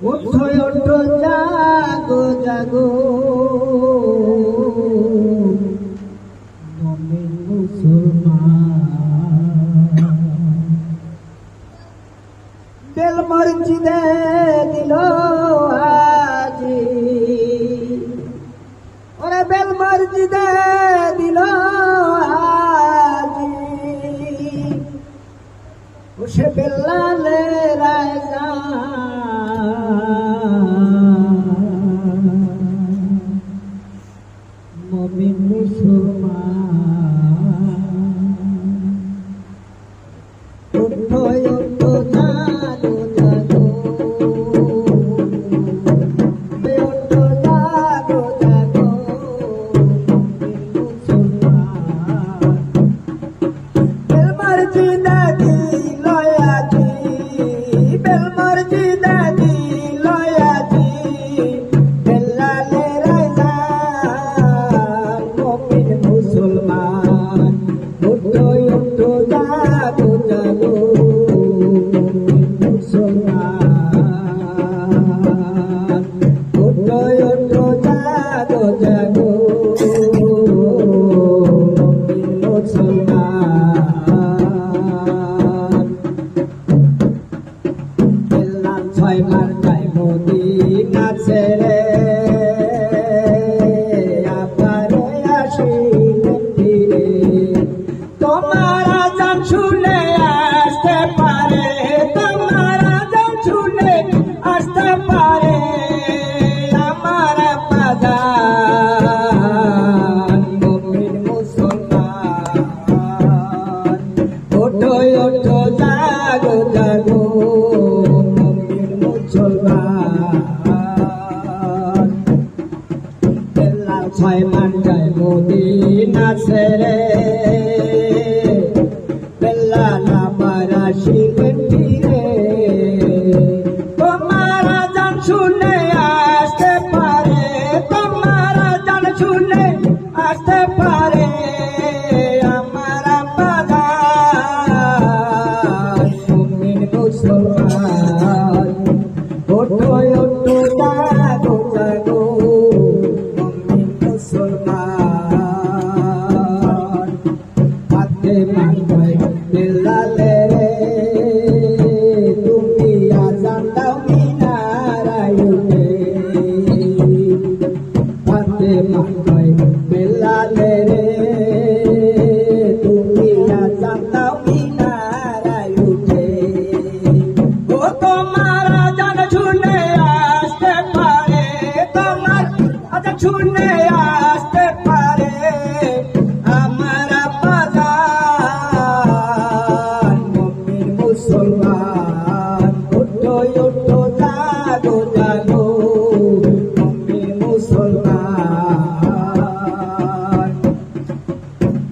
ওঠো ওঠো জাগো জাগো মুমিন মুসলমান বেল মসজিদে দিল আজি ওরে বেল মসজিদে দিল আজি সে বেল্লালে রায়গা মুমিন মুসলমান ওঠো ওঠো জাগো জাগো ওঠো জাগো জাগো মুমিন মুসলমান বেল মসজিদে দিল আজি বেল মসজিদে দিল আজি বেল্লালে রায়গা মুমিন মুসলমান ওঠো ওঠো জাগো জাগো মুমিন মুসলমান ওঠো ওঠো জাগো জাগো মুমিন মুসলমান বেল্লাল ছয় মার যায় মদিনা ছেড়ে আবারো আসিবেন ফিরে তোমার আজান শুনে আসতে পারে তোমার আজান শুনে আসতে পারে আমার বাজান মুমিন মুসলমান ওঠো ওঠো জাগো জাগো মুমিন মুসলমান বেল্লাল ছয় মান যায় মদিনা ছেড়ে বেল্লাল আবার আসিবেন ফিরে তোমার আজান শুনে আসতে পারে তোমার আজান শুনে আসতে পারে আমার বাজান মুমিন মুসলমান ওঠো ওঠো জাগো জাগো মুমিন মুসলমান হাতে মাথায় বেল্লালে রে তুমি আজান দাও মিনারায় উঠে হাতে মাথায় বেল্লালে রে তুমি আজান দাও মিনারায় উঠে ও তোমার আজান শুনে আসতে পারে তোমার আজান শুনে আসতে পারে আমার বাজান মুমিন মুসলমান ওঠো ওঠো জাগো জাগো মুমিন মুসলমান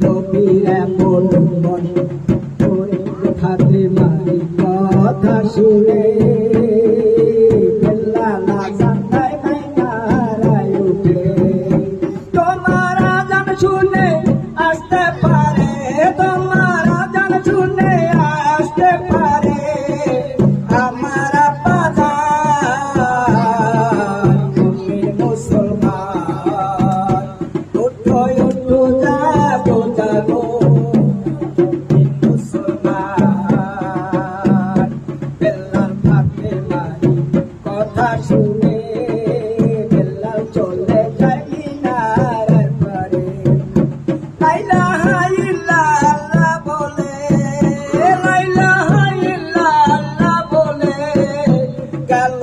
নবীর এমন মন করে হাতে মারি কথা শুনে বেল্লাল আজান দেয় মিনারায় উঠে তোমার আজান শুনে আসতে পারে তোমার আজান শুনে আসতে পারে আমার বাজান মুমিন মুসলমান ওঠো ওঠো জাগো জাগো মুমিন মুসলমান বেল্লাল হাতে মারি কথা শুনে বেল্লাল চলে যায় মিনারের পারে লা ইলাহা ইল্লাল্লাহ বলে লা ইলাহা ইল্লাল্লাহ বলে গেল